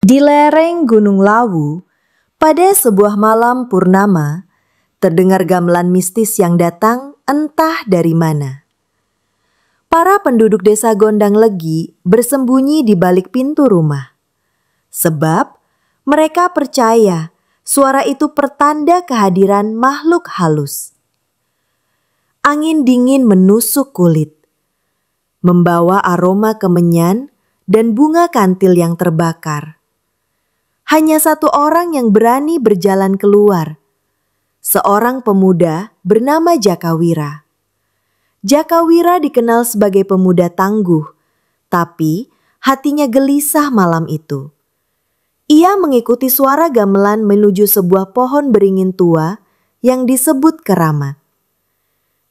Di lereng Gunung Lawu, pada sebuah malam purnama, terdengar gamelan mistis yang datang entah dari mana. Para penduduk desa Gondang Legi bersembunyi di balik pintu rumah. Sebab mereka percaya suara itu pertanda kehadiran makhluk halus. Angin dingin menusuk kulit, membawa aroma kemenyan dan bunga kantil yang terbakar. Hanya satu orang yang berani berjalan keluar, seorang pemuda bernama Jakawira. Jakawira dikenal sebagai pemuda tangguh, tapi hatinya gelisah malam itu. Ia mengikuti suara gamelan menuju sebuah pohon beringin tua yang disebut keramat.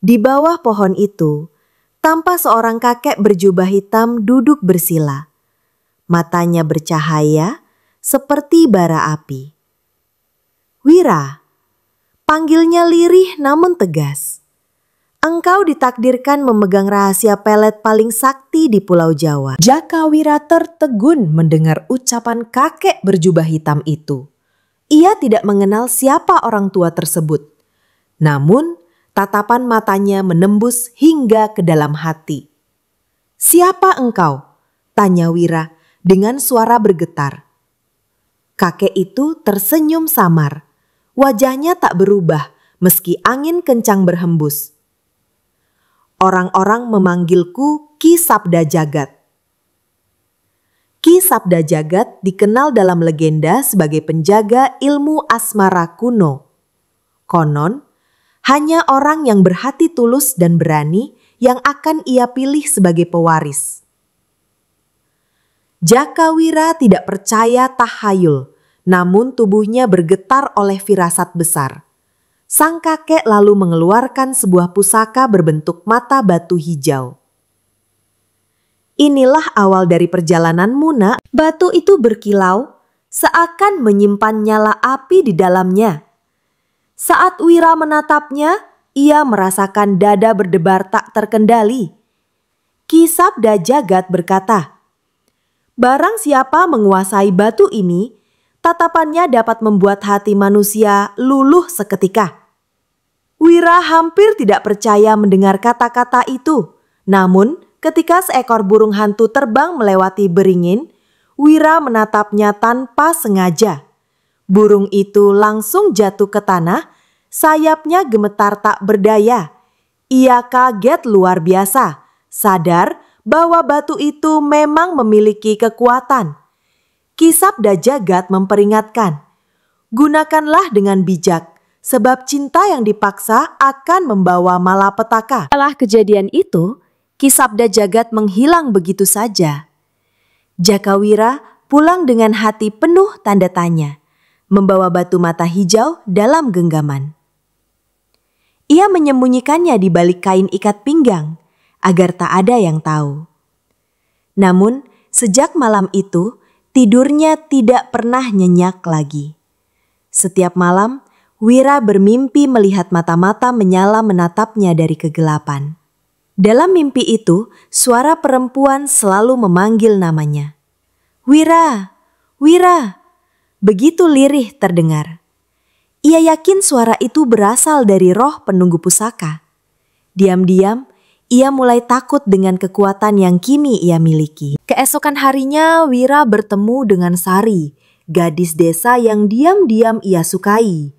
Di bawah pohon itu, tampak seorang kakek berjubah hitam duduk bersila. Matanya bercahaya seperti bara api. "Wira," panggilnya lirih namun tegas. "Engkau ditakdirkan memegang rahasia pelet paling sakti di Pulau Jawa." Jakawira tertegun mendengar ucapan kakek berjubah hitam itu. Ia tidak mengenal siapa orang tua tersebut. Namun, tatapan matanya menembus hingga ke dalam hati. "Siapa engkau?" tanya Wira dengan suara bergetar. Kakek itu tersenyum samar. Wajahnya tak berubah meski angin kencang berhembus. "Orang-orang memanggilku Ki Sabda Jagat." Ki Sabda Jagat dikenal dalam legenda sebagai penjaga ilmu asmara kuno. Konon, hanya orang yang berhati tulus dan berani yang akan ia pilih sebagai pewaris. Jakawira tidak percaya tahayul, namun tubuhnya bergetar oleh firasat besar. Sang kakek lalu mengeluarkan sebuah pusaka berbentuk mata batu hijau. "Inilah awal dari perjalananmu, Nak." Batu itu berkilau, seakan menyimpan nyala api di dalamnya. Saat Wira menatapnya, ia merasakan dada berdebar tak terkendali. Ki Sabda Jagat berkata, "Barang siapa menguasai batu ini, tatapannya dapat membuat hati manusia luluh seketika." Wira hampir tidak percaya mendengar kata-kata itu. Namun, ketika seekor burung hantu terbang melewati beringin, Wira menatapnya tanpa sengaja. Burung itu langsung jatuh ke tanah, sayapnya gemetar tak berdaya. Ia kaget luar biasa, sadar bahwa batu itu memang memiliki kekuatan. Ki Sabda Jagat memperingatkan, "Gunakanlah dengan bijak, sebab cinta yang dipaksa akan membawa malapetaka." Setelah kejadian itu, Ki Sabda Jagat menghilang begitu saja. Jakawira pulang dengan hati penuh tanda tanya, membawa batu mata hijau dalam genggaman. Ia menyembunyikannya di balik kain ikat pinggang, agar tak ada yang tahu. Namun, sejak malam itu, tidurnya tidak pernah nyenyak lagi. Setiap malam, Wira bermimpi melihat mata-mata menyala menatapnya dari kegelapan. Dalam mimpi itu, suara perempuan selalu memanggil namanya. "Wira, Wira!" Begitu lirih terdengar. Ia yakin suara itu berasal dari roh penunggu pusaka. Diam-diam, ia mulai takut dengan kekuatan yang kini ia miliki. Keesokan harinya, Wira bertemu dengan Sari, gadis desa yang diam-diam ia sukai.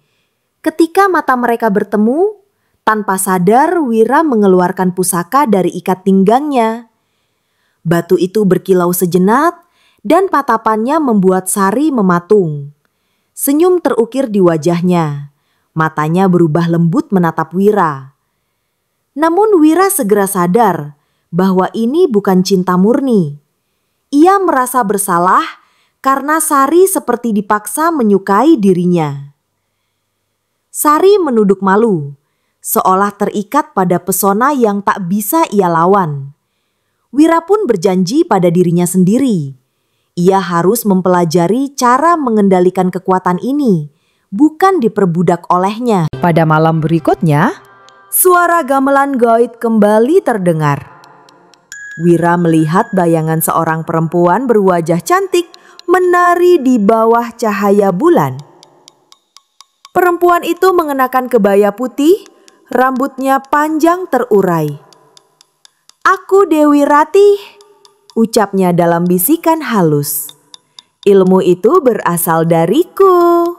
Ketika mata mereka bertemu, tanpa sadar Wira mengeluarkan pusaka dari ikat pinggangnya. Batu itu berkilau sejenak dan tatapannya membuat Sari mematung. Senyum terukir di wajahnya. Matanya berubah lembut menatap Wira. Namun Wira segera sadar bahwa ini bukan cinta murni. Ia merasa bersalah karena Sari seperti dipaksa menyukai dirinya. Sari menunduk malu, seolah terikat pada pesona yang tak bisa ia lawan. Wira pun berjanji pada dirinya sendiri. Ia harus mempelajari cara mengendalikan kekuatan ini, bukan diperbudak olehnya. Pada malam berikutnya, suara gamelan gaib kembali terdengar. Wira melihat bayangan seorang perempuan berwajah cantik menari di bawah cahaya bulan. Perempuan itu mengenakan kebaya putih, rambutnya panjang terurai. "Aku Dewi Ratih," ucapnya dalam bisikan halus. "Ilmu itu berasal dariku."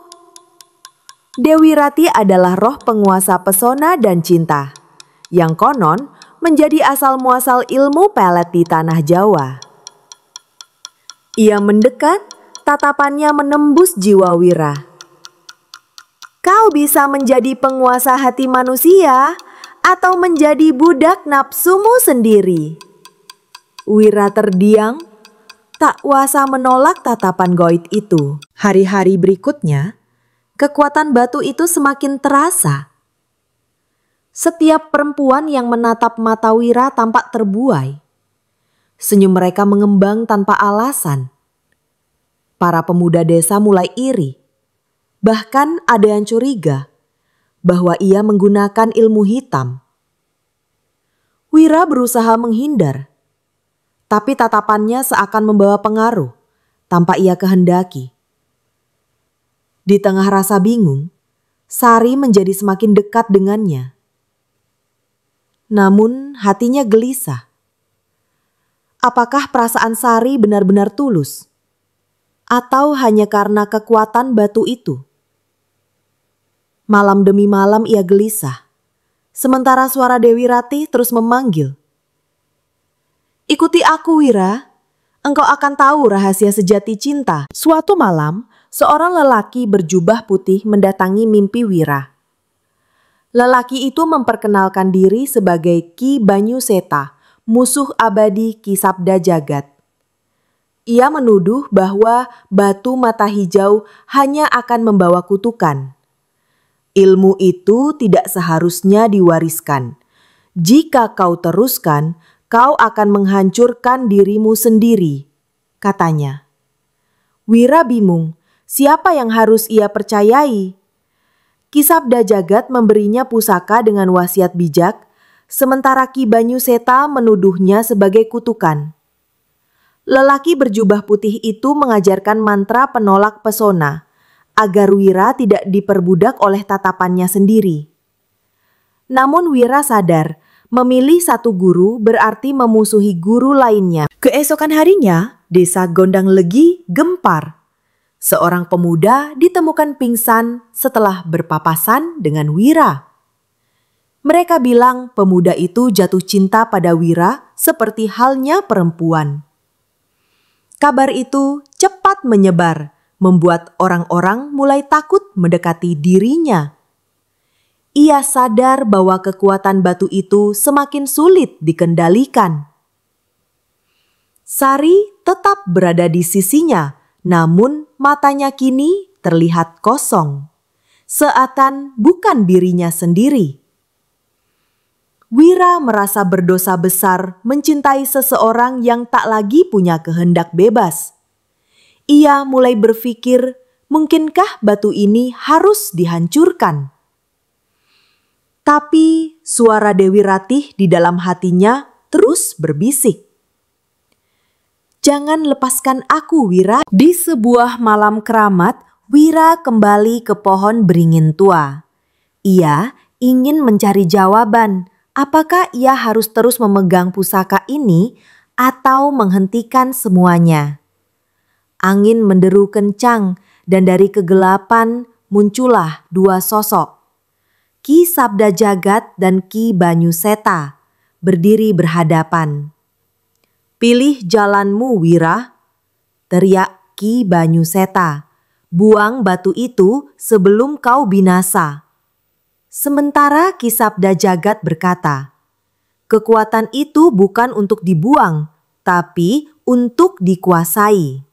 Dewi Ratih adalah roh penguasa pesona dan cinta, yang konon menjadi asal-muasal ilmu pelet di tanah Jawa. Ia mendekat, tatapannya menembus jiwa Wira. "Kau bisa menjadi penguasa hati manusia atau menjadi budak nafsumu sendiri." Wira terdiam, tak kuasa menolak tatapan goib itu. Hari-hari berikutnya, kekuatan batu itu semakin terasa. Setiap perempuan yang menatap mata Wira tampak terbuai. Senyum mereka mengembang tanpa alasan. Para pemuda desa mulai iri. Bahkan ada yang curiga bahwa ia menggunakan ilmu hitam. Wira berusaha menghindar, tapi tatapannya seakan membawa pengaruh tanpa ia kehendaki. Di tengah rasa bingung, Sari menjadi semakin dekat dengannya. Namun hatinya gelisah. Apakah perasaan Sari benar-benar tulus? Atau hanya karena kekuatan batu itu? Malam demi malam ia gelisah, sementara suara Dewi Ratih terus memanggil. "Ikuti aku, Wira. Engkau akan tahu rahasia sejati cinta." Suatu malam, seorang lelaki berjubah putih mendatangi mimpi Wira. Lelaki itu memperkenalkan diri sebagai Ki Banyuseta, musuh abadi Ki Sabda Jagat. Ia menuduh bahwa batu mata hijau hanya akan membawa kutukan. Ilmu itu tidak seharusnya diwariskan. Jika kau teruskan, kau akan menghancurkan dirimu sendiri, katanya. Wira bingung, siapa yang harus ia percayai? Ki Sabda Jagat memberinya pusaka dengan wasiat bijak, sementara Ki Banyuseta menuduhnya sebagai kutukan. Lelaki berjubah putih itu mengajarkan mantra penolak pesona, agar Wira tidak diperbudak oleh tatapannya sendiri. Namun Wira sadar, memilih satu guru berarti memusuhi guru lainnya. Keesokan harinya, desa Gondang Legi gempar. Seorang pemuda ditemukan pingsan setelah berpapasan dengan Wira. Mereka bilang pemuda itu jatuh cinta pada Wira seperti halnya perempuan. Kabar itu cepat menyebar, membuat orang-orang mulai takut mendekati dirinya. Ia sadar bahwa kekuatan batu itu semakin sulit dikendalikan. Sari tetap berada di sisinya, namun matanya kini terlihat kosong, seakan bukan dirinya sendiri. Wira merasa berdosa besar mencintai seseorang yang tak lagi punya kehendak bebas. Ia mulai berpikir, mungkinkah batu ini harus dihancurkan? Tapi suara Dewi Ratih di dalam hatinya terus berbisik. "Jangan lepaskan aku, Wira." Di sebuah malam keramat, Wira kembali ke pohon beringin tua. Ia ingin mencari jawaban. Apakah ia harus terus memegang pusaka ini atau menghentikan semuanya? Angin menderu kencang dan dari kegelapan muncullah dua sosok. Ki Sabda Jagat dan Ki Banyuseta berdiri berhadapan. "Pilih jalanmu, Wira," teriak Ki Banyuseta. "Buang batu itu sebelum kau binasa." Sementara Ki Sabda Jagat berkata, "Kekuatan itu bukan untuk dibuang, tapi untuk dikuasai."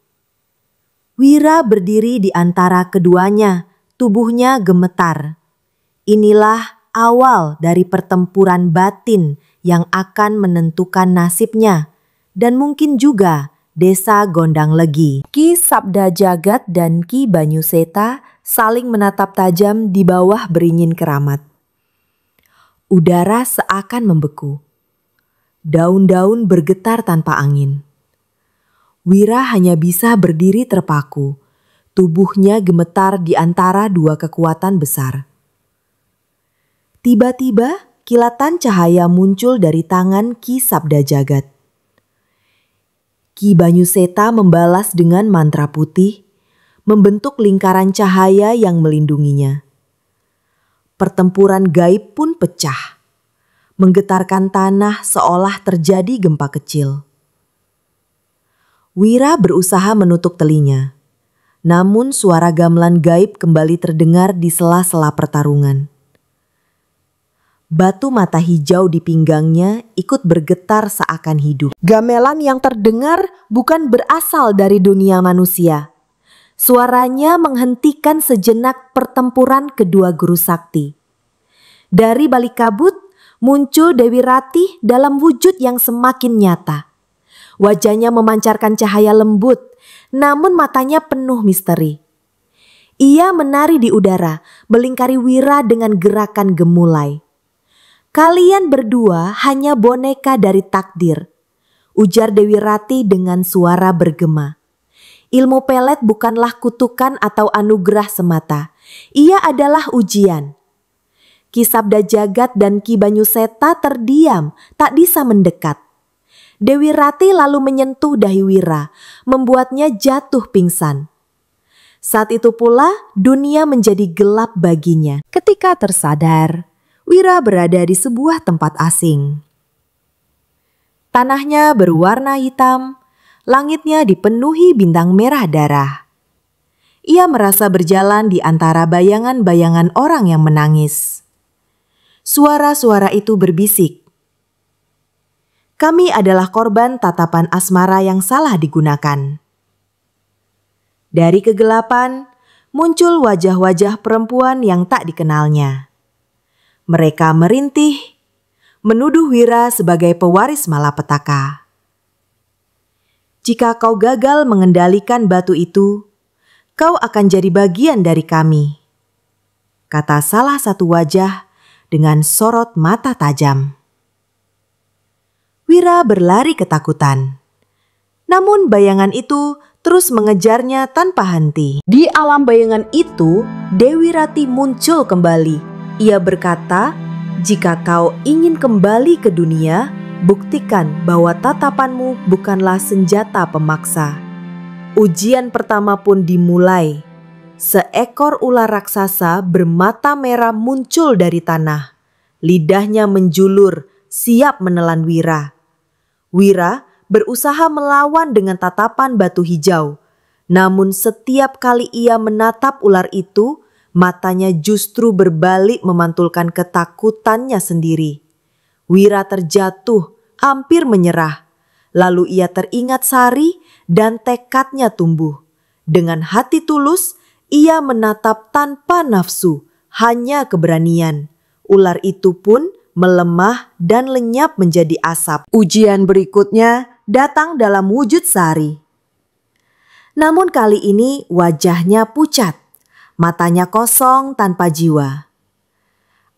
Wira berdiri di antara keduanya, tubuhnya gemetar. Inilah awal dari pertempuran batin yang akan menentukan nasibnya, dan mungkin juga desa Gondang Legi. Ki Sabda Jagat dan Ki Banyuseta saling menatap tajam di bawah beringin keramat. Udara seakan membeku. Daun-daun bergetar tanpa angin. Wira hanya bisa berdiri terpaku. Tubuhnya gemetar di antara dua kekuatan besar. Tiba-tiba kilatan cahaya muncul dari tangan Ki Sabda Jagat. Ki Banyuseta membalas dengan mantra putih, membentuk lingkaran cahaya yang melindunginya. Pertempuran gaib pun pecah, menggetarkan tanah seolah terjadi gempa kecil. Wira berusaha menutup telinga, namun suara gamelan gaib kembali terdengar di sela-sela pertarungan. Batu mata hijau di pinggangnya ikut bergetar seakan hidup. Gamelan yang terdengar bukan berasal dari dunia manusia. Suaranya menghentikan sejenak pertempuran kedua guru sakti. Dari balik kabut muncul Dewi Ratih dalam wujud yang semakin nyata. Wajahnya memancarkan cahaya lembut, namun matanya penuh misteri. Ia menari di udara, melingkari Wira dengan gerakan gemulai. "Kalian berdua hanya boneka dari takdir," ujar Dewi Ratih dengan suara bergema. "Ilmu pelet bukanlah kutukan atau anugerah semata. Ia adalah ujian." Ki Sabda Jagat dan Ki Banyuseta terdiam, tak bisa mendekat. Dewi Ratih lalu menyentuh dahi Wira, membuatnya jatuh pingsan. Saat itu pula dunia menjadi gelap baginya. Ketika tersadar, Wira berada di sebuah tempat asing. Tanahnya berwarna hitam, langitnya dipenuhi bintang merah darah. Ia merasa berjalan di antara bayangan-bayangan orang yang menangis. Suara-suara itu berbisik, "Kami adalah korban tatapan asmara yang salah digunakan." Dari kegelapan muncul wajah-wajah perempuan yang tak dikenalnya. Mereka merintih, menuduh Wira sebagai pewaris malapetaka. "Jika kau gagal mengendalikan batu itu, kau akan jadi bagian dari kami," kata salah satu wajah dengan sorot mata tajam. Wira berlari ketakutan. Namun bayangan itu terus mengejarnya tanpa henti. Di alam bayangan itu, Dewi Ratih muncul kembali. Ia berkata, "Jika kau ingin kembali ke dunia, buktikan bahwa tatapanmu bukanlah senjata pemaksa." Ujian pertama pun dimulai. Seekor ular raksasa bermata merah muncul dari tanah. Lidahnya menjulur, siap menelan Wira. Wira berusaha melawan dengan tatapan batu hijau. Namun setiap kali ia menatap ular itu, matanya justru berbalik memantulkan ketakutannya sendiri. Wira terjatuh, hampir menyerah. Lalu ia teringat Sari dan tekadnya tumbuh. Dengan hati tulus, ia menatap tanpa nafsu, hanya keberanian. Ular itu pun melemah dan lenyap menjadi asap. Ujian berikutnya datang dalam wujud Sari. Namun kali ini wajahnya pucat, matanya kosong tanpa jiwa.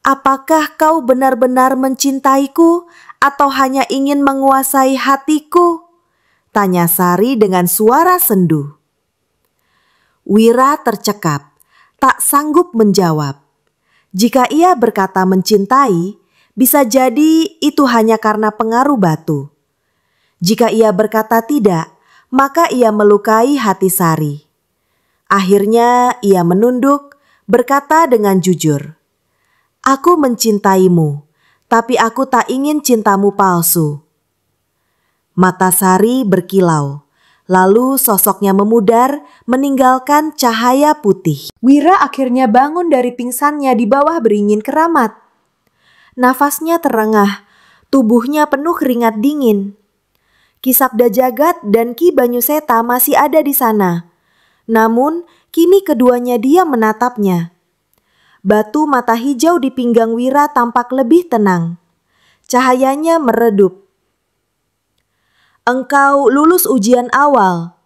"Apakah kau benar-benar mencintaiku atau hanya ingin menguasai hatiku?" tanya Sari dengan suara sendu. Wira tercekap, tak sanggup menjawab. Jika ia berkata mencintai, bisa jadi itu hanya karena pengaruh batu. Jika ia berkata tidak, maka ia melukai hati Sari. Akhirnya ia menunduk, berkata dengan jujur, "Aku mencintaimu, tapi aku tak ingin cintamu palsu." Mata Sari berkilau. Lalu sosoknya memudar, meninggalkan cahaya putih. Wira akhirnya bangun dari pingsannya di bawah beringin keramat. Nafasnya terengah, tubuhnya penuh keringat dingin. Ki Sabda Jagat dan Ki Banyuseta masih ada di sana. Namun kini keduanya diam menatapnya. Batu mata hijau di pinggang Wira tampak lebih tenang. Cahayanya meredup. "Engkau lulus ujian awal,"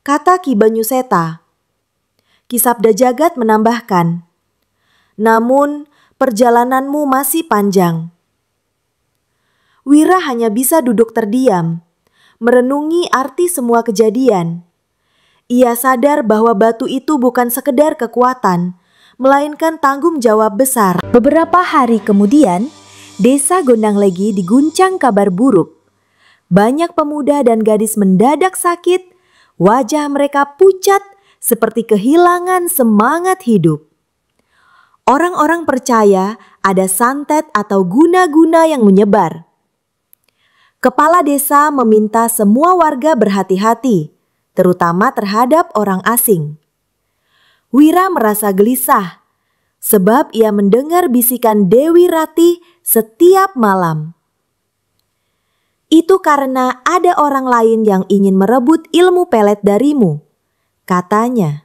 kata Ki Banyuseta. Ki Sabda Jagat menambahkan, "Namun perjalananmu masih panjang." Wira hanya bisa duduk terdiam. merenungi arti semua kejadian. Ia sadar bahwa batu itu bukan sekedar kekuatan, melainkan tanggung jawab besar. Beberapa hari kemudian, desa Gondanglegi diguncang kabar buruk. Banyak pemuda dan gadis mendadak sakit, wajah mereka pucat seperti kehilangan semangat hidup. Orang-orang percaya ada santet atau guna-guna yang menyebar. Kepala desa meminta semua warga berhati-hati, terutama terhadap orang asing. Wira merasa gelisah, sebab ia mendengar bisikan Dewi Ratih setiap malam. Itu karena ada orang lain yang ingin merebut ilmu pelet darimu, katanya.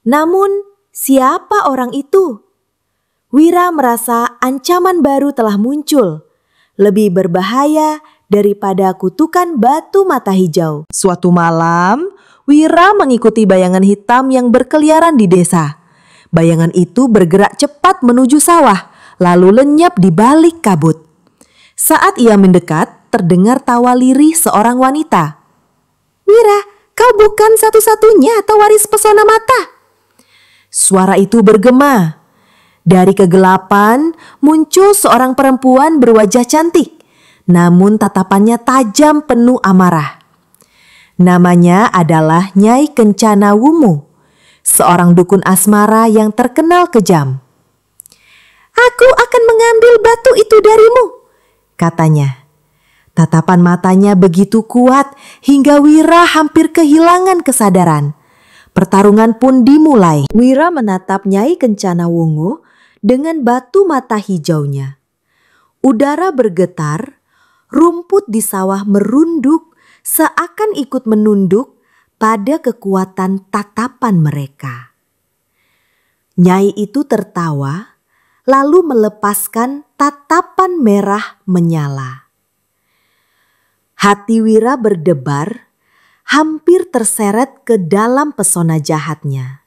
Namun, siapa orang itu? Wira merasa ancaman baru telah muncul, lebih berbahaya daripada kutukan batu mata hijau. Suatu malam, Wira mengikuti bayangan hitam yang berkeliaran di desa. Bayangan itu bergerak cepat menuju sawah, lalu lenyap di balik kabut. Saat ia mendekat, terdengar tawa lirih seorang wanita. "Wira, kau bukan satu-satunya pewaris pesona mata." Suara itu bergema. Dari kegelapan muncul seorang perempuan berwajah cantik, namun tatapannya tajam penuh amarah. Namanya adalah Nyai Kencana Wungu, seorang dukun asmara yang terkenal kejam. "Aku akan mengambil batu itu darimu," katanya. Tatapan matanya begitu kuat hingga Wira hampir kehilangan kesadaran. Pertarungan pun dimulai. Wira menatap Nyai Kencana Wungu dengan batu mata hijaunya. Udara bergetar, rumput di sawah merunduk seakan ikut menunduk pada kekuatan tatapan mereka. Nyai itu tertawa, lalu melepaskan tatapan merah menyala. Hati Wira berdebar, hampir terseret ke dalam pesona jahatnya.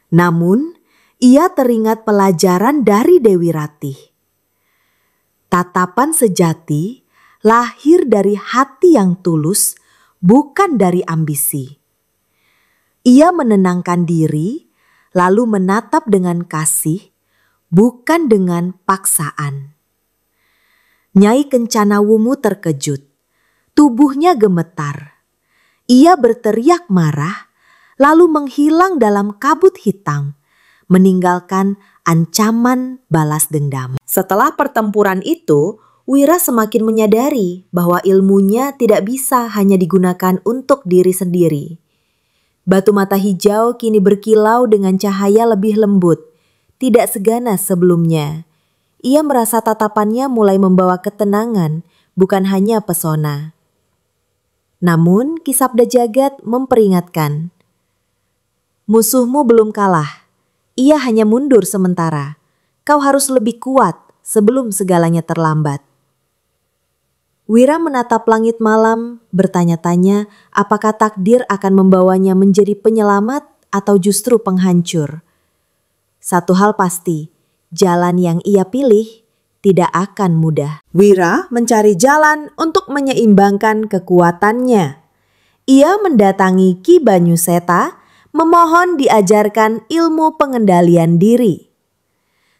Namun, ia teringat pelajaran dari Dewi Ratih. Tatapan sejati lahir dari hati yang tulus, bukan dari ambisi. Ia menenangkan diri, lalu menatap dengan kasih, bukan dengan paksaan. Nyai Kencana Wungu terkejut. Tubuhnya gemetar. Ia berteriak marah, lalu menghilang dalam kabut hitam, meninggalkan ancaman balas dendam. Setelah pertempuran itu, Wira semakin menyadari bahwa ilmunya tidak bisa hanya digunakan untuk diri sendiri. Batu mata hijau kini berkilau dengan cahaya lebih lembut, tidak seganas sebelumnya. Ia merasa tatapannya mulai membawa ketenangan, bukan hanya pesona. Namun, Ki Sabda Jagat memperingatkan, "Musuhmu belum kalah. Ia hanya mundur sementara. Kau harus lebih kuat sebelum segalanya terlambat." Wira menatap langit malam, bertanya-tanya apakah takdir akan membawanya menjadi penyelamat atau justru penghancur. Satu hal pasti, jalan yang ia pilih tidak akan mudah. Wira mencari jalan untuk menyeimbangkan kekuatannya. Ia mendatangi Ki Banyuseta, memohon diajarkan ilmu pengendalian diri.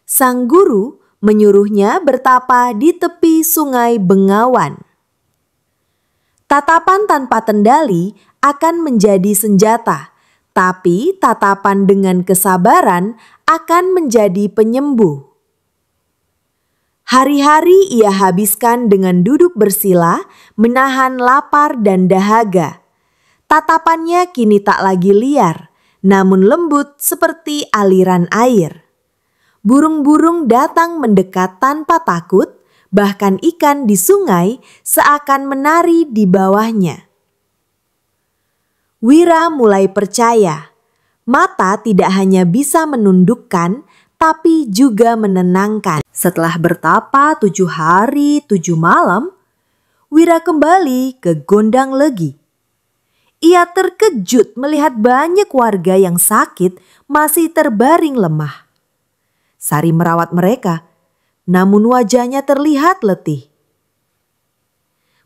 Sang guru menyuruhnya bertapa di tepi sungai Bengawan. Tatapan tanpa kendali akan menjadi senjata, tapi tatapan dengan kesabaran akan menjadi penyembuh. Hari-hari ia habiskan dengan duduk bersila, menahan lapar dan dahaga. Tatapannya kini tak lagi liar, namun lembut seperti aliran air. Burung-burung datang mendekat tanpa takut, bahkan ikan di sungai seakan menari di bawahnya. Wira mulai percaya, mata tidak hanya bisa menundukkan, tapi juga menenangkan. Setelah bertapa 7 hari 7 malam, Wira kembali ke Gondanglegi. Ia terkejut melihat banyak warga yang sakit masih terbaring lemah. Sari merawat mereka, namun wajahnya terlihat letih.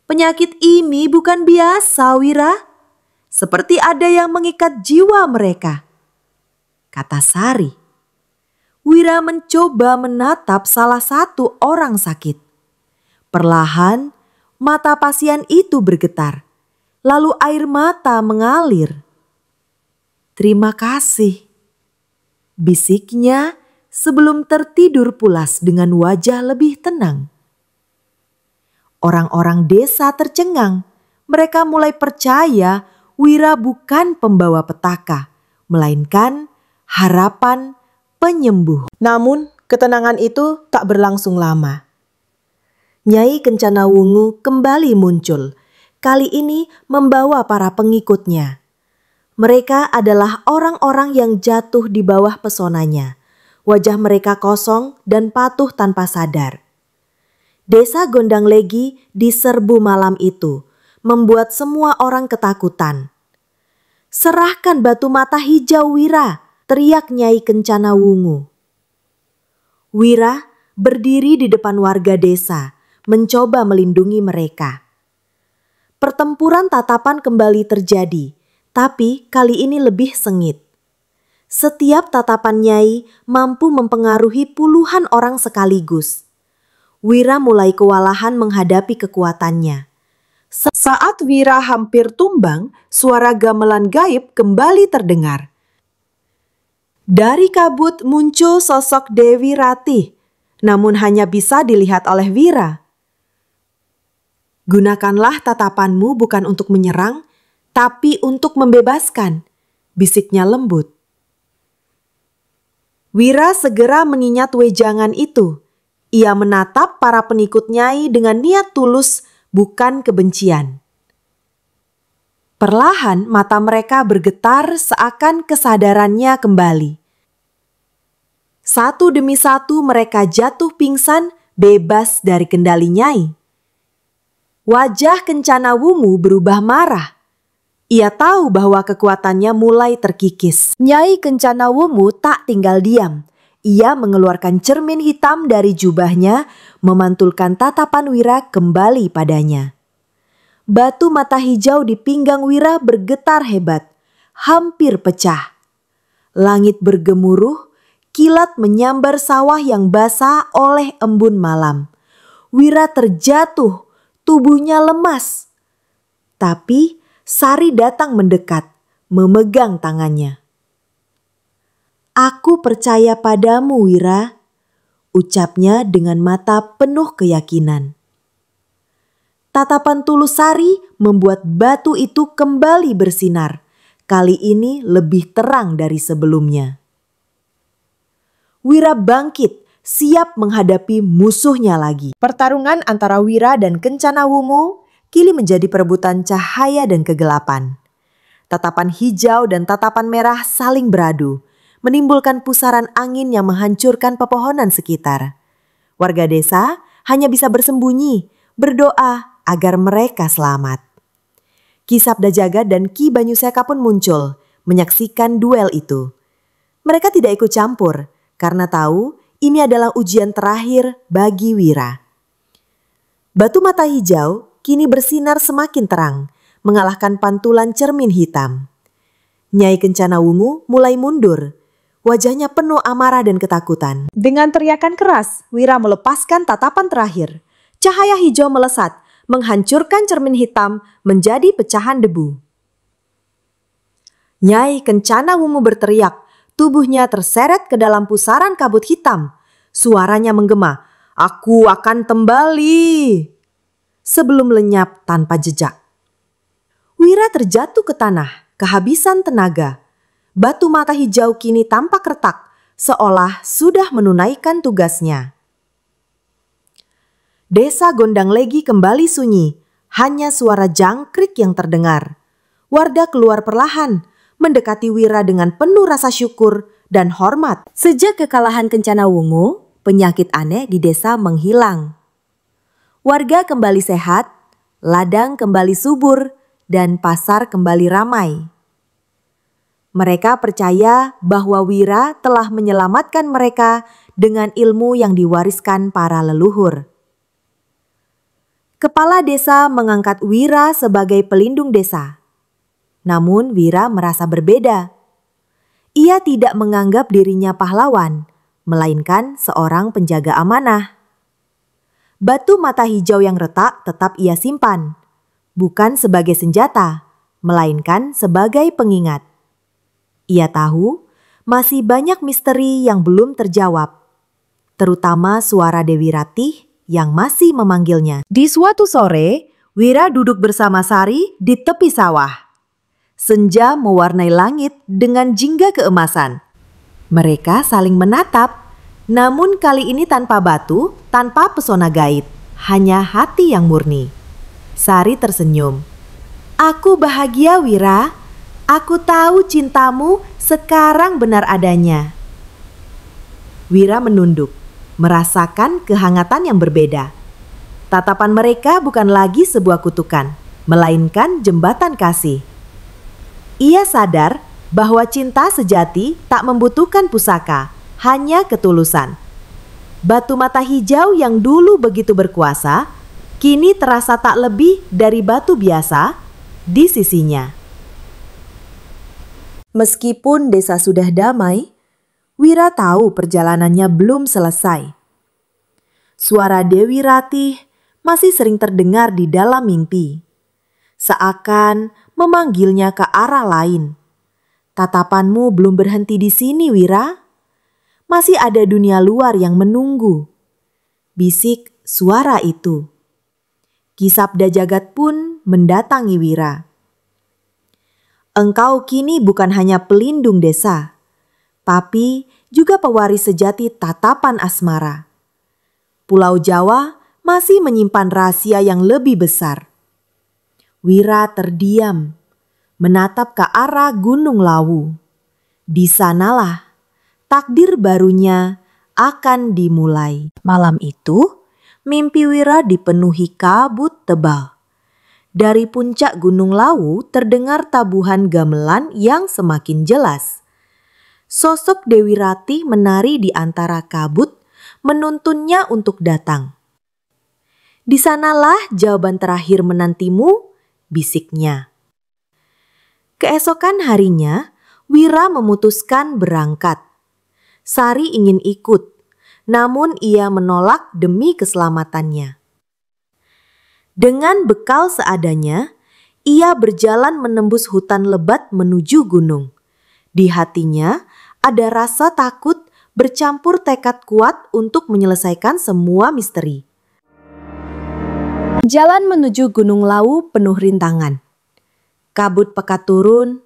Penyakit ini bukan biasa, Wira. Seperti ada yang mengikat jiwa mereka, kata Sari. Wira mencoba menatap salah satu orang sakit. Perlahan, mata pasien itu bergetar, lalu air mata mengalir. "Terima kasih," bisiknya sebelum tertidur pulas dengan wajah lebih tenang. Orang-orang desa tercengang. Mereka mulai percaya Wira bukan pembawa petaka, melainkan harapan penyembuh. Namun ketenangan itu tak berlangsung lama. Nyai Kencana Wungu kembali muncul, kali ini membawa para pengikutnya. Mereka adalah orang-orang yang jatuh di bawah pesonanya. Wajah mereka kosong dan patuh tanpa sadar. Desa Gondang Legi diserbu malam itu, membuat semua orang ketakutan. "Serahkan batu mata hijau, Wira!" teriak Nyai Kencana Wungu. Wira berdiri di depan warga desa, mencoba melindungi mereka. Pertempuran tatapan kembali terjadi, tapi kali ini lebih sengit. Setiap tatapan Nyai mampu mempengaruhi puluhan orang sekaligus. Wira mulai kewalahan menghadapi kekuatannya. Saat Wira hampir tumbang, suara gamelan gaib kembali terdengar. Dari kabut muncul sosok Dewi Ratih, namun hanya bisa dilihat oleh Wira. "Gunakanlah tatapanmu bukan untuk menyerang, tapi untuk membebaskan," bisiknya lembut. Wira segera mengingat wejangan itu. Ia menatap para pengikut Nyai dengan niat tulus, bukan kebencian. Perlahan mata mereka bergetar seakan kesadarannya kembali. Satu demi satu mereka jatuh pingsan, bebas dari kendali Nyai. Wajah Kencana Wungu berubah marah. Ia tahu bahwa kekuatannya mulai terkikis. Nyai Kencana Wungu tak tinggal diam. Ia mengeluarkan cermin hitam dari jubahnya, memantulkan tatapan Wira kembali padanya. Batu mata hijau di pinggang Wira bergetar hebat, hampir pecah. Langit bergemuruh, kilat menyambar sawah yang basah oleh embun malam. Wira terjatuh, tubuhnya lemas. Tapi Sari datang mendekat, memegang tangannya. "Aku percaya padamu, Wira," ucapnya dengan mata penuh keyakinan. Tatapan tulus Sari membuat batu itu kembali bersinar, kali ini lebih terang dari sebelumnya. Wira bangkit, siap menghadapi musuhnya lagi. Pertarungan antara Wira dan Kencana Wungu kini menjadi perebutan cahaya dan kegelapan. Tatapan hijau dan tatapan merah saling beradu, menimbulkan pusaran angin yang menghancurkan pepohonan sekitar. Warga desa hanya bisa bersembunyi, berdoa agar mereka selamat. Ki Sabda Jagat dan Ki Banyuseka pun muncul, menyaksikan duel itu. Mereka tidak ikut campur, karena tahu ini adalah ujian terakhir bagi Wira. Batu mata hijau kini bersinar semakin terang, mengalahkan pantulan cermin hitam. Nyai Kencana Wungu mulai mundur. Wajahnya penuh amarah dan ketakutan. Dengan teriakan keras, Wira melepaskan tatapan terakhir. Cahaya hijau melesat, menghancurkan cermin hitam menjadi pecahan debu. Nyai Kencana Wungu berteriak, tubuhnya terseret ke dalam pusaran kabut hitam. Suaranya menggema, "Aku akan kembali!" sebelum lenyap tanpa jejak. Wira terjatuh ke tanah, kehabisan tenaga. Batu mata hijau kini tampak retak, seolah sudah menunaikan tugasnya. Desa Gondang Legi kembali sunyi, hanya suara jangkrik yang terdengar. Warga keluar perlahan, mendekati Wira dengan penuh rasa syukur dan hormat. Sejak kekalahan Kencana Wungu, penyakit aneh di desa menghilang. Warga kembali sehat, ladang kembali subur, dan pasar kembali ramai. Mereka percaya bahwa Wira telah menyelamatkan mereka dengan ilmu yang diwariskan para leluhur. Kepala desa mengangkat Wira sebagai pelindung desa. Namun Wira merasa berbeda. Ia tidak menganggap dirinya pahlawan, melainkan seorang penjaga amanah. Batu mata hijau yang retak tetap ia simpan, bukan sebagai senjata, melainkan sebagai pengingat. Ia tahu masih banyak misteri yang belum terjawab, terutama suara Dewi Ratih yang masih memanggilnya. Di suatu sore, Wira duduk bersama Sari di tepi sawah. Senja mewarnai langit dengan jingga keemasan. Mereka saling menatap, namun kali ini tanpa batu, tanpa pesona gaib, hanya hati yang murni. Sari tersenyum. "Aku bahagia, Wira. Aku tahu cintamu sekarang benar adanya." Wira menunduk, merasakan kehangatan yang berbeda. Tatapan mereka bukan lagi sebuah kutukan, melainkan jembatan kasih. Ia sadar bahwa cinta sejati tak membutuhkan pusaka, hanya ketulusan. Batu mata hijau yang dulu begitu berkuasa, kini terasa tak lebih dari batu biasa di sisinya. Meskipun desa sudah damai, Wira tahu perjalanannya belum selesai. Suara Dewi Ratih masih sering terdengar di dalam mimpi, seakan memanggilnya ke arah lain. "Tatapanmu belum berhenti di sini, Wira. Masih ada dunia luar yang menunggu," bisik suara itu. Kisabda jagat pun mendatangi Wira. "Engkau kini bukan hanya pelindung desa, tapi juga pewaris sejati tatapan asmara. Pulau Jawa masih menyimpan rahasia yang lebih besar." Wira terdiam, menatap ke arah Gunung Lawu. Di sanalah takdir barunya akan dimulai. Malam itu, mimpi Wira dipenuhi kabut tebal. Dari puncak Gunung Lawu terdengar tabuhan gamelan yang semakin jelas. Sosok Dewi Ratih menari di antara kabut, menuntunnya untuk datang. "Di sanalah jawaban terakhir menantimu," bisiknya. Keesokan harinya, Wira memutuskan berangkat. Sari ingin ikut, namun ia menolak demi keselamatannya. Dengan bekal seadanya, ia berjalan menembus hutan lebat menuju gunung. Di hatinya ada rasa takut bercampur tekad kuat untuk menyelesaikan semua misteri. Jalan menuju Gunung Lawu penuh rintangan. Kabut pekat turun,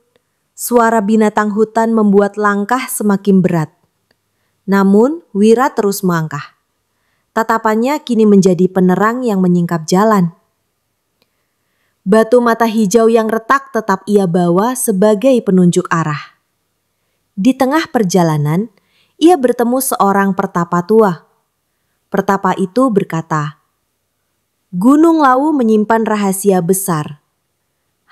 suara binatang hutan membuat langkah semakin berat. Namun Wira terus melangkah. Tatapannya kini menjadi penerang yang menyingkap jalan. Batu mata hijau yang retak tetap ia bawa sebagai penunjuk arah. Di tengah perjalanan, ia bertemu seorang pertapa tua. Pertapa itu berkata, "Gunung Lawu menyimpan rahasia besar.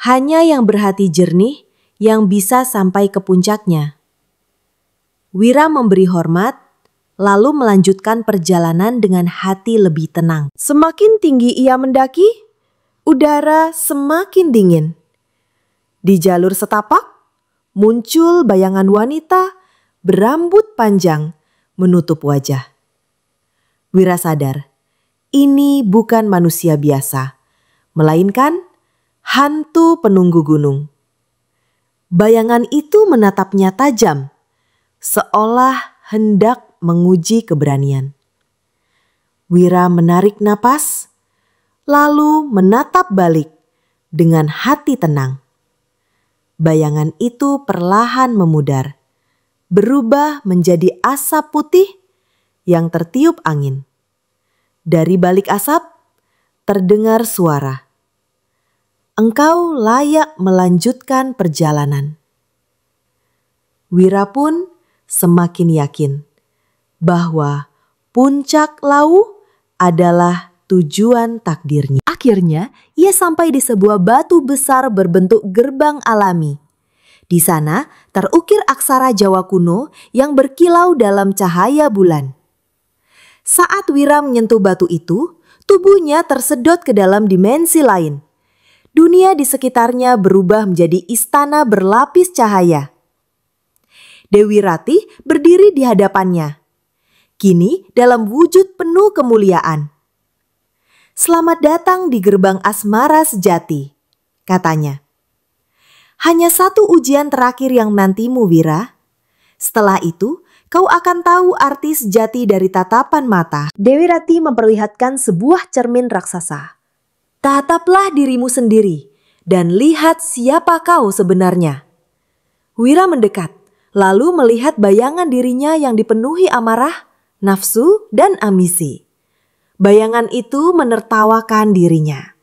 Hanya yang berhati jernih yang bisa sampai ke puncaknya." Wira memberi hormat, lalu melanjutkan perjalanan dengan hati lebih tenang. Semakin tinggi ia mendaki, udara semakin dingin. Di jalur setapak, muncul bayangan wanita berambut panjang menutup wajah. Wira sadar, ini bukan manusia biasa, melainkan hantu penunggu gunung. Bayangan itu menatapnya tajam, seolah hendak menguji keberanian. Wira menarik napas, lalu menatap balik dengan hati tenang. Bayangan itu perlahan memudar, berubah menjadi asap putih yang tertiup angin. Dari balik asap, terdengar suara, "Engkau layak melanjutkan perjalanan." Wira pun semakin yakin bahwa puncak Lawu adalah tujuan takdirnya. Akhirnya, ia sampai di sebuah batu besar berbentuk gerbang alami. Di sana terukir aksara Jawa kuno yang berkilau dalam cahaya bulan. Saat Wira menyentuh batu itu, Tubuhnya tersedot ke dalam dimensi lain. Dunia di sekitarnya berubah menjadi istana berlapis cahaya. Dewi Ratih berdiri di hadapannya, kini dalam wujud penuh kemuliaan. "Selamat datang di gerbang asmara sejati," katanya. "Hanya satu ujian terakhir yang menantimu, Wira. Setelah itu, kau akan tahu arti sejati dari tatapan mata." Dewi Ratih memperlihatkan sebuah cermin raksasa. "Tataplah dirimu sendiri dan lihat siapa kau sebenarnya." Wira mendekat, lalu melihat bayangan dirinya yang dipenuhi amarah, nafsu, dan ambisi. Bayangan itu menertawakan dirinya.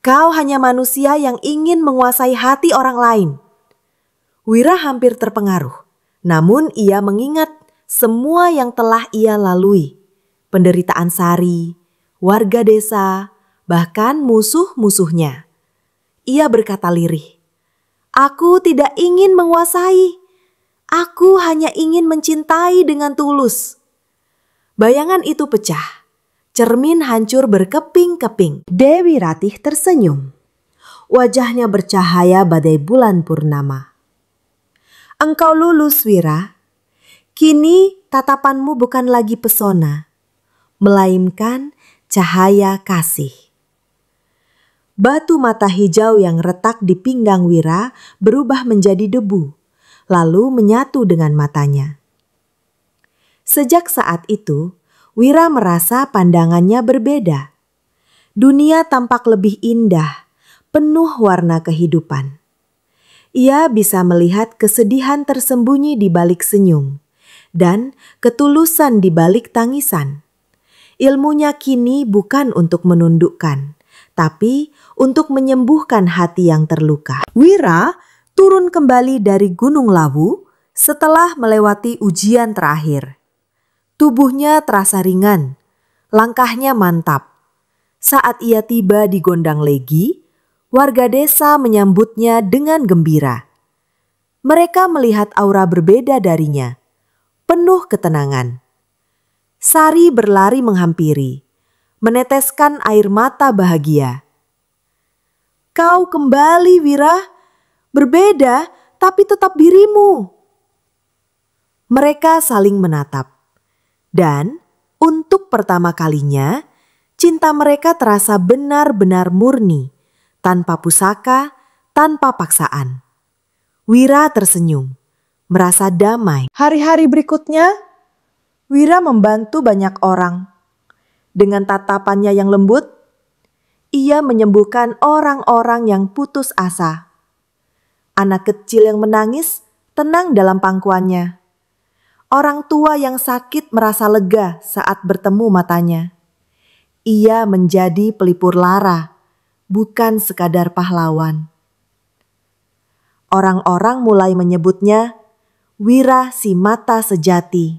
"Kau hanya manusia yang ingin menguasai hati orang lain." Wira hampir terpengaruh. Namun ia mengingat semua yang telah ia lalui. Penderitaan Sari, warga desa, bahkan musuh-musuhnya. Ia berkata lirih, "Aku tidak ingin menguasai. Aku hanya ingin mencintai dengan tulus." Bayangan itu pecah. Cermin hancur berkeping-keping. Dewi Ratih tersenyum. Wajahnya bercahaya badai bulan purnama. "Engkau lulus, Wira. Kini tatapanmu bukan lagi pesona, melainkan cahaya kasih." Batu mata hijau yang retak di pinggang Wira berubah menjadi debu, lalu menyatu dengan matanya. Sejak saat itu, Wira merasa pandangannya berbeda. Dunia tampak lebih indah, penuh warna kehidupan. Ia bisa melihat kesedihan tersembunyi di balik senyum dan ketulusan di balik tangisan. Ilmunya kini bukan untuk menundukkan, tapi untuk menyembuhkan hati yang terluka. Wira turun kembali dari Gunung Lawu setelah melewati ujian terakhir. Tubuhnya terasa ringan, langkahnya mantap. Saat ia tiba di Gondang Legi, warga desa menyambutnya dengan gembira. Mereka melihat aura berbeda darinya, penuh ketenangan. Sari berlari menghampiri, meneteskan air mata bahagia. "Kau kembali, Wira. Berbeda, tapi tetap dirimu." Mereka saling menatap. Dan untuk pertama kalinya, cinta mereka terasa benar-benar murni, tanpa pusaka, tanpa paksaan. Wira tersenyum, merasa damai. Hari-hari berikutnya, Wira membantu banyak orang. Dengan tatapannya yang lembut, ia menyembuhkan orang-orang yang putus asa. Anak kecil yang menangis tenang dalam pangkuannya. Orang tua yang sakit merasa lega saat bertemu matanya. Ia menjadi pelipur lara, bukan sekadar pahlawan. Orang-orang mulai menyebutnya Wira si mata sejati.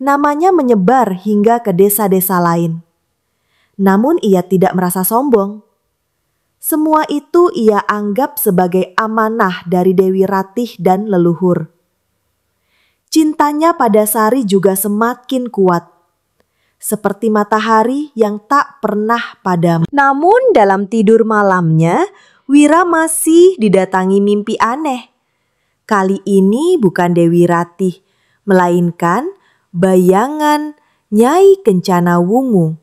Namanya menyebar hingga ke desa-desa lain. Namun ia tidak merasa sombong. Semua itu ia anggap sebagai amanah dari Dewi Ratih dan leluhur. Cintanya pada Sari juga semakin kuat, seperti matahari yang tak pernah padam. Namun dalam tidur malamnya, Wira masih didatangi mimpi aneh. Kali ini bukan Dewi Ratih, melainkan bayangan Nyai Kencana Wungu.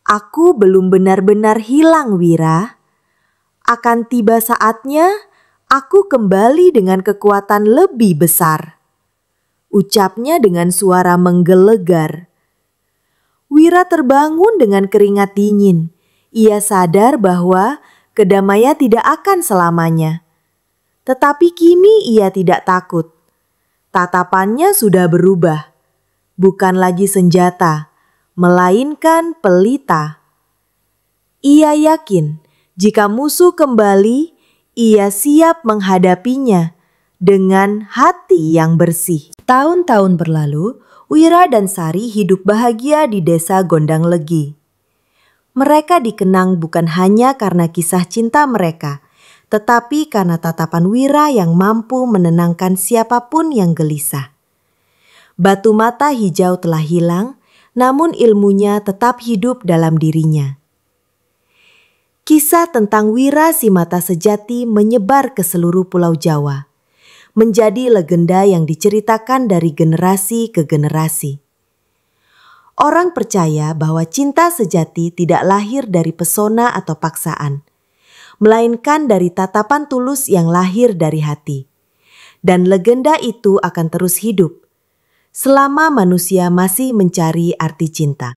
"Aku belum benar-benar hilang, Wira. Akan tiba saatnya aku kembali dengan kekuatan lebih besar," ucapnya dengan suara menggelegar. Wira terbangun dengan keringat dingin. Ia sadar bahwa kedamaian tidak akan selamanya. Tetapi kini ia tidak takut. Tatapannya sudah berubah. Bukan lagi senjata, melainkan pelita. Ia yakin jika musuh kembali, ia siap menghadapinya dengan hati yang bersih. Tahun-tahun berlalu, Wira dan Sari hidup bahagia di desa Gondang Legi. Mereka dikenang bukan hanya karena kisah cinta mereka, tetapi karena tatapan Wira yang mampu menenangkan siapapun yang gelisah. Batu mata hijau telah hilang, namun ilmunya tetap hidup dalam dirinya. Kisah tentang Wira si mata sejati menyebar ke seluruh Pulau Jawa, menjadi legenda yang diceritakan dari generasi ke generasi. Orang percaya bahwa cinta sejati tidak lahir dari pesona atau paksaan, melainkan dari tatapan tulus yang lahir dari hati. Dan legenda itu akan terus hidup selama manusia masih mencari arti cinta.